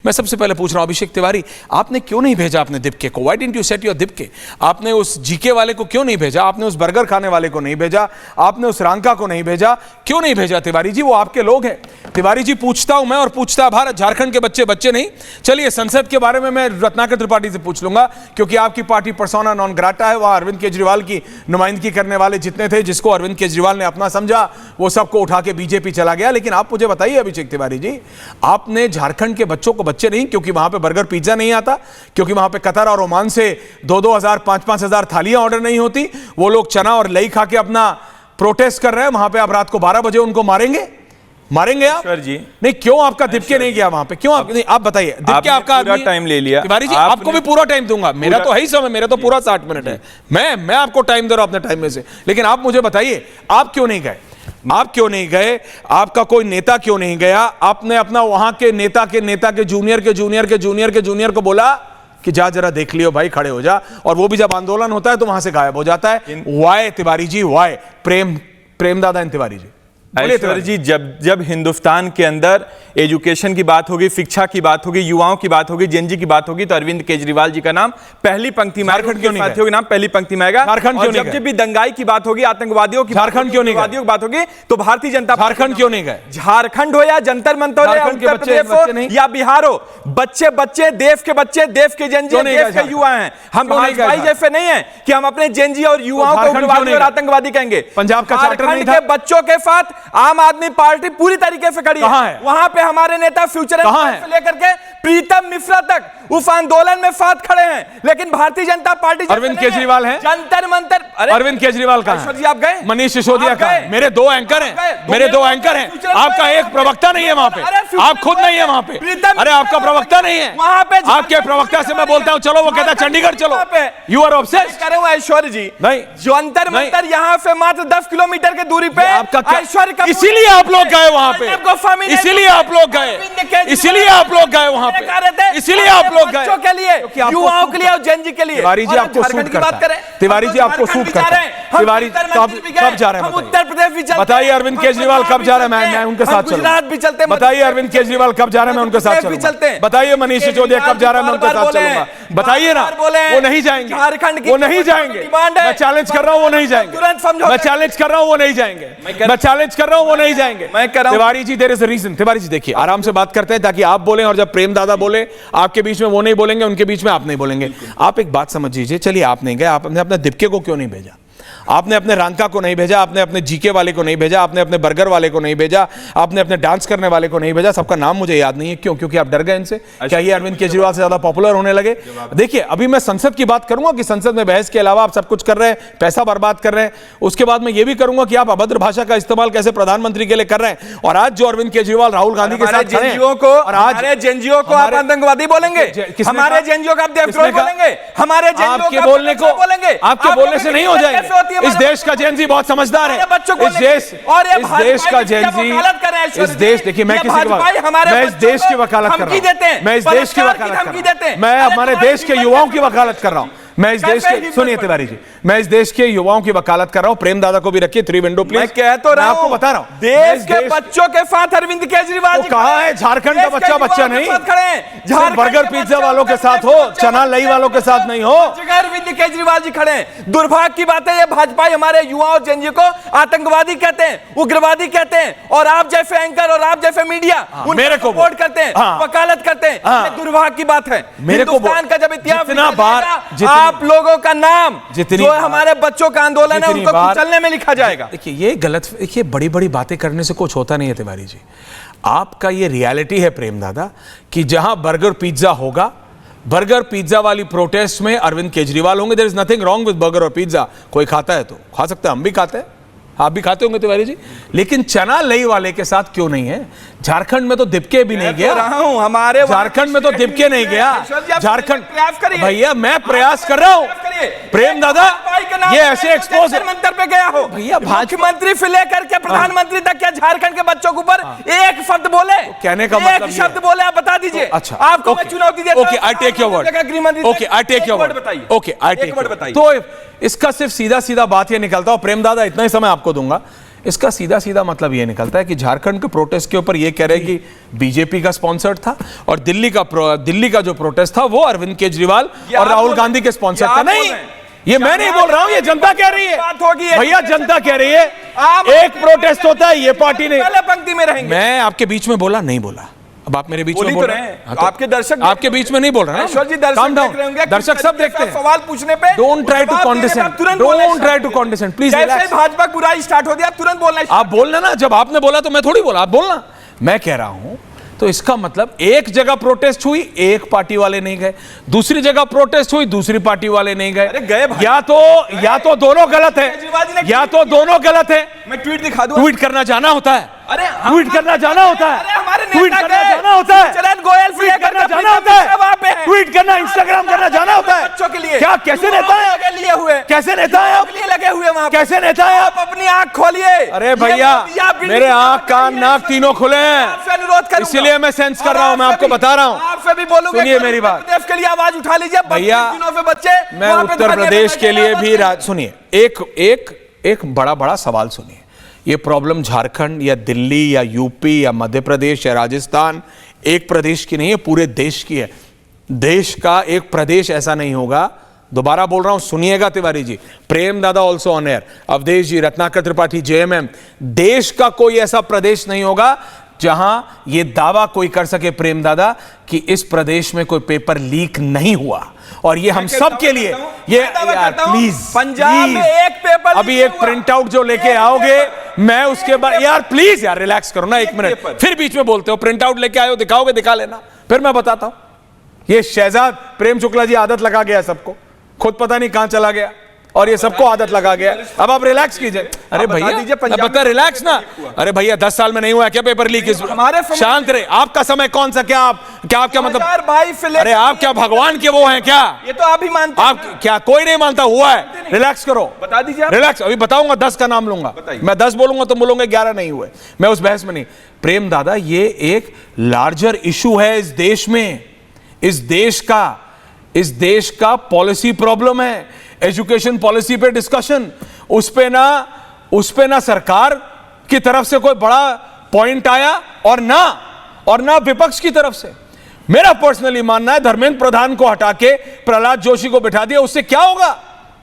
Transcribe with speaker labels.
Speaker 1: मैं सबसे पहले पूछ रहा हूं अभिषेक तिवारी, आपने क्यों नहीं भेजा अपने दीपके को? Why didn't you set your Dipke? आपने उस जीके वाले को क्यों नहीं भेजा? आपने उस बर्गर खाने वाले को नहीं भेजा? आपने उस रांका को नहीं भेजा? क्यों नहीं भेजा तिवारी जी? वो आपके लोग हैं तिवारी जी। पूछता हूं मैं और पूछता है भारत। झारखंड के बच्चे नहीं। चलिए संसद के बारे में मैं रत्नाकर त्रिपाठी से पूछ लूंगा, क्योंकि आपकी पार्टी पर्सोना नॉन ग्राटा है। वहां अरविंद केजरीवाल की नुमाइंदगी करने वाले जितने थे, जिसको अरविंद केजरीवाल ने अपना समझा, वो सबको उठा के बीजेपी चला गया। लेकिन आप मुझे बताइए अभिषेक तिवारी जी, आपने झारखंड के बच्चों को बच्चे नहीं, क्योंकि वहां पे बर्गर पिज्जा नहीं आता, क्योंकि वहां पे कतर और ओमान से 2-2 हजार 5-5 हजार थालियां ऑर्डर नहीं होती, वो लोग चना और लई खा के अपना प्रोटेस्ट कर रहे हैं। वहां पे आप रात को 12 बजे उनको मारेंगे आप
Speaker 2: जी?
Speaker 1: नहीं, क्यों आपका दीपके नहीं गया वहां पे? क्यों आप बताइए। दीपके आपका
Speaker 2: पूरा टाइम ले लिया
Speaker 1: तिवारी जी। आपको भी पूरा टाइम दूंगा, मेरा तो है ही समय, मेरा तो पूरा 60 मिनट है। मैं आपको टाइम दे रहा हूं अपने टाइम में से। लेकिन आप मुझे बताइए, आप क्यों नहीं गए? आप क्यों नहीं गए? आपका कोई नेता क्यों नहीं गया? आपने अपना वहां के नेता के जूनियर को बोला कि जा जरा देख लियो भाई, खड़े हो जा, और वो भी जब आंदोलन होता है तो वहां से गायब हो जाता है। Y Tiwari ji, Y? प्रेम दादा तिवारी जी,
Speaker 2: ऐश्वर्य जी, जब हिंदुस्तान के अंदर एजुकेशन की बात होगी, शिक्षा की बात होगी, युवाओं की बात होगी, जेनजी की बात होगी, तो अरविंद केजरीवाल जी का नाम पहली पंक्ति में,
Speaker 1: झारखंड क्यों नहीं गए?
Speaker 2: नाम पहली पंक्ति में आएगा।
Speaker 1: झारखंड क्यों नहीं गए?
Speaker 2: जब भी दंगाई की बात होगी, आतंकवादियों की,
Speaker 1: झारखंड क्यों नहीं गए?
Speaker 2: की बात होगी, तो भारतीय जनता
Speaker 1: झारखंड क्यों नहीं गए?
Speaker 2: झारखंड हो या जंतर मंतर हो या उत्तर प्रदेश हो या बिहार हो, बच्चे देश के जेनजी, देश के युवा हैं। हम भाई जैसे नहीं है कि हम अपने जेनजी और युवाओं को उग्रवादी और आतंकवादी कहेंगे।
Speaker 1: पंजाब का चार्टर नहीं था?
Speaker 2: बच्चों के साथ आम आदमी पार्टी पूरी तरीके से खड़ी है। वहां पे हमारे नेता फ्यूचर से लेकर के प्रीतम मिश्रा तक उस आंदोलन में साथ खड़े हैं। लेकिन भारतीय जनता पार्टी,
Speaker 1: अरविंद केजरीवाल हैं,
Speaker 2: जंतर मंतर।
Speaker 1: अरविंद केजरीवाल कहां
Speaker 2: है? आप गए?
Speaker 1: मनीष सिसोदिया कहां है? मेरे 2 एंकर हैं, आपका एक प्रवक्ता नहीं है वहां पे, आप खुद नहीं है वहां पे। अरे आपका प्रवक्ता नहीं है वहां पे। आपके प्रवक्ता से मैं बोलता हूं चलो, वो कहता है चंडीगढ़ चलो। You are obsessed.
Speaker 2: Aishwarya ji
Speaker 1: नहीं,
Speaker 2: जंतर मंतर यहाँ से मात्र 10 किलोमीटर की दूरी पे
Speaker 1: आपका,
Speaker 2: ऐश्वर्य,
Speaker 1: इसीलिए आप लोग गए वहां पे, इसीलिए आप लोग गए, इसीलिए आप लोग गए वहां पे, इसीलिए आप लोग गए
Speaker 2: के लिए, युवाओं के लिए और जेनजी के लिए।
Speaker 1: तिवारी जी आपको सूट करता है, तिवारी जी आपको सूट करता है। तिवारी कब जा रहे हैं?
Speaker 2: उत्तर प्रदेश भी चलते,
Speaker 1: बताइए अरविंद केजरीवाल कब जा रहे हैं? मैं उनके साथ चलूंगा।
Speaker 2: गुजरात भी चलते,
Speaker 1: बताइए अरविंद केजरीवाल कब जा रहे हैं? मैं उनके साथ चलूंगा। बताइए मनीष सिसोदिया कब जा रहे हैं? मैं उनके साथ चलूंगा। बताइए ना, वो नहीं जाएंगे, वो नहीं जाएंगे। मैं चैलेंज कर रहा हूं, वो नहीं जाएंगे। मैं चैलेंज कर रहा हूं, वो नहीं जाएंगे। मैं चैलेंज कर रहा हूं, वो नहीं जाएंगे। Tiwari ji there is a reason. Tiwari ji देखिए, आराम से बात करते हैं ताकि आप बोलें, और जब प्रेम दादा बोले आपके बीच में वो नहीं बोलेंगे, उनके बीच में आप नहीं बोलेंगे। आप एक बात समझ लीजिए, चलिए आप नहीं गए, आपने अपने दीपके को क्यों नहीं भेजा? आपने अपने रांका को नहीं भेजा, आपने अपने जीके वाले को नहीं भेजा, आपने अपने बर्गर वाले को नहीं भेजा, आपने अपने डांस करने वाले को नहीं भेजा। सबका नाम मुझे याद नहीं है। क्यों? क्योंकि आप डर गए इनसे। क्या ये अरविंद केजरीवाल से ज्यादा पॉपुलर होने लगे? देखिए, अभी मैं संसद की बात करूंगा कि संसद में बहस के अलावा आप सब कुछ कर रहे हैं, पैसा बर्बाद कर रहे हैं। उसके बाद मैं ये भी करूंगा कि आप अभद्र भाषा का इस्तेमाल कैसे प्रधानमंत्री के लिए कर रहे हैं। और आज जो अरविंद केजरीवाल राहुल गांधी के साथ खड़े हैं,
Speaker 2: और आज जेएनजीओ को आप आतंकवादी बोलेंगे, हमारे जेएनजीओ को आप देशद्रोही बोलेंगे, हमारे
Speaker 1: आपके बोलने को, आपके बोलने से नहीं हो जाएंगे। इस देश का जेएनजी बहुत समझदार है। इस देश का जेएनजी, इस देश, देखिए मैं किसी की, मैं इस देश की वकालत कर रहा हूं, मैं इस देश की वकालत कर रहा हूं, मैं हमारे देश के युवाओं की वकालत कर रहा हूं, मैं इस देश के, सुनिए तिवारी जी, मैं इस देश के युवाओं की वकालत कर रहा हूं। प्रेम दादा को भी रखिए 3 विंडो प्लीज।
Speaker 2: मैं कह तो रहा हूं,
Speaker 1: आपको बता रहा हूं,
Speaker 2: देश के बच्चों के साथ अरविंद केजरीवाल जी
Speaker 1: कहा है। झारखंड का बच्चा नहीं, झारखंड बर्गर पिज्जा वालों के साथ हो, चना लई वालों के साथ नहीं हो।
Speaker 2: अरविंद केजरीवाल जी खड़े हैं। दुर्भाग्य की बात है, ये भाजपा हमारे युवाओं और जेएनजी को आतंकवादी कहते हैं, उग्रवादी कहते हैं, और आप जैसे एंकर और आप जैसे मीडिया
Speaker 1: मेरे को
Speaker 2: सपोर्ट करते हैं, वकालत करते हैं। दुर्भाग्य की बात है।
Speaker 1: हिंदुस्तान
Speaker 2: का जब इतिहास, आप लोगों का नाम जो हमारे बच्चों का आंदोलन है उनको कुचलने में लिखा जाएगा।
Speaker 1: देखिए ये गलत, देखिए बड़ी बड़ी बातें करने से कुछ होता नहीं है तिवारी जी। आपका ये रियलिटी है प्रेम दादा कि जहां बर्गर पिज्जा होगा, बर्गर पिज्जा वाली प्रोटेस्ट में अरविंद केजरीवाल होंगे। There is nothing wrong with burger और पिज्जा। कोई खाता है तो खा सकता है, हम भी खाते हैं, आप भी खाते होंगे तिवारी जी। लेकिन चना लई वाले के साथ क्यों नहीं है? झारखंड में तो दीपके भी नहीं गया।
Speaker 2: हमारे
Speaker 1: झारखंड में तो दीपके नहीं गया। झारखंड, भैया मैं प्रयास कर रहा हूं। प्रेम दादा, ये ऐसे एक्सपोज
Speaker 2: मंत्र पे गया हो
Speaker 1: भैया,
Speaker 2: मुख्यमंत्री से लेकर के प्रधानमंत्री तक, क्या झारखंड के बच्चों के ऊपर एक शब्द बोले?
Speaker 1: कहने का मतलब
Speaker 2: एक शब्द बोले, आप बता दीजिए।
Speaker 1: अच्छा,
Speaker 2: आपको मैं चुनौती देता हूं।
Speaker 1: Okay, I take your word. Okay, I take your word.
Speaker 2: बताइए।
Speaker 1: Okay, I take. तो इसका सिर्फ सीधा सीधा बात ये निकलता है, प्रेम दादा इतना ही समय आपको दूंगा। इसका सीधा सीधा मतलब ये निकलता है कि झारखंड के प्रोटेस्ट के ऊपर ये कह रहे हैं कि बीजेपी का स्पॉन्सर्ड था और दिल्ली का जो प्रोटेस्ट था वो अरविंद केजरीवाल और राहुल गांधी के स्पॉन्सर था। नहीं, ये मैं नहीं बोल रहा हूं, ये जनता कह रही है भैया, जनता कह रही है। एक प्रोटेस्ट होता है, ये पार्टी ने
Speaker 2: पहले पंक्ति में रहेंगे।
Speaker 1: मैं आपके बीच में बोला नहीं बोला, अब आप मेरे बीच में बोल रहे हैं।
Speaker 2: आपके दर्शक
Speaker 1: आपके बीच में नहीं बोल रहा ना, दर्शक सब देखते हैं।
Speaker 2: सवाल पूछने पे
Speaker 1: don't try to condescend, don't try to condescend please.
Speaker 2: जैसे भाजपा की बुराई स्टार्ट हो गया तुरंत बोलना।
Speaker 1: आप बोलना ना, जब आपने बोला तो मैं थोड़ी बोला, आप बोलना। मैं कह रहा हूं तो इसका मतलब एक जगह प्रोटेस्ट हुई, एक पार्टी वाले नहीं गए, दूसरी जगह प्रोटेस्ट हुई, दूसरी पार्टी वाले नहीं गए। या तो दोनों गलत है, या तो दोनों गलत है।
Speaker 2: मैं ट्वीट दिखा दूं,
Speaker 1: ट्वीट करना जाना होता है,
Speaker 2: अरे
Speaker 1: ट्वीट करना जाना होता है, ट्वीट करना जाना होता है,
Speaker 2: चरण गोयल
Speaker 1: ट्वीट करना जाना होता है, ट्वीट करना, इंस्टाग्राम करना जाना होता है।
Speaker 2: बच्चों के लिए
Speaker 1: क्या कैसे नेता है,
Speaker 2: लिए हुए
Speaker 1: कैसे नेता है आप,
Speaker 2: लगे हुए वहां,
Speaker 1: कैसे नेता है आप?
Speaker 2: अपनी आंख खोलिए।
Speaker 1: अरे भैया, मेरे आंख कान नाक तीनों खुले हैं,
Speaker 2: अनुरोध करूंगा,
Speaker 1: इसलिए मैं सेंस कर रहा हूं, मैं आपको बता रहा हूं।
Speaker 2: आपसे भी बोलूंगा,
Speaker 1: सुनिए मेरी बात,
Speaker 2: देश के लिए आवाज उठा लीजिए
Speaker 1: भैया।
Speaker 2: बच्चे,
Speaker 1: मैं उत्तर प्रदेश के लिए भी सुनिए, एक बड़ा सवाल सुनिए। ये प्रॉब्लम झारखंड या दिल्ली या यूपी या मध्य प्रदेश या राजस्थान एक प्रदेश की नहीं है, पूरे देश की है। देश का एक प्रदेश ऐसा नहीं होगा, दोबारा बोल रहा हूं, सुनिएगा तिवारी जी, प्रेम दादा also on air, Awadhesh ji, Ratnakar Tripathi, JMM, देश का कोई ऐसा प्रदेश नहीं होगा जहां ये दावा कोई कर सके, प्रेम दादा, कि इस प्रदेश में कोई पेपर लीक नहीं हुआ। और ये हम सब के लिए, ये यार प्लीज,
Speaker 2: पंजाब में एक पेपर,
Speaker 1: अभी एक प्रिंट आउट जो लेके आओगे, मैं उसके बाद, यार प्लीज यार रिलैक्स करो ना, एक मिनट, फिर बीच में बोलते हो। प्रिंट आउट लेके आए हो, दिखाओगे, दिखा लेना, फिर मैं बताता हूं। ये शहजाद प्रेम शुक्ला जी आदत लगा गया सबको, खुद पता नहीं कहां चला गया और ये सबको आदत लगा गया। अब आप रिलैक्स कीजिए। अरे भैया बता, रिलैक्स ना। अरे भैया 10 साल में नहीं हुआ क्या पेपर लीक? शांत रहे, आपका समय कौन सा, क्या आपका मतलब, अरे आप क्या भगवान के वो हैं क्या?
Speaker 2: ये तो आप ही मानते हैं।
Speaker 1: आप क्या? कोई नहीं मानता, हुआ है। रिलैक्स करो,
Speaker 2: बता दीजिए।
Speaker 1: रिलैक्स, अभी बताऊंगा, 10 का नाम लूंगा मैं, 10 बोलूंगा तो बोलूंगा 11 नहीं हुए, मैं उस बहस में नहीं। प्रेम दादा, ये एक लार्जर इशू है इस देश में, इस देश का पॉलिसी प्रॉब्लम है, एजुकेशन पॉलिसी पे डिस्कशन, उस पे ना सरकार की तरफ से कोई बड़ा पॉइंट आया और ना विपक्ष की तरफ से। मेरा पर्सनली मानना है, धर्मेंद्र प्रधान को हटा के प्रहलाद जोशी को बिठा दिया, उससे क्या होगा?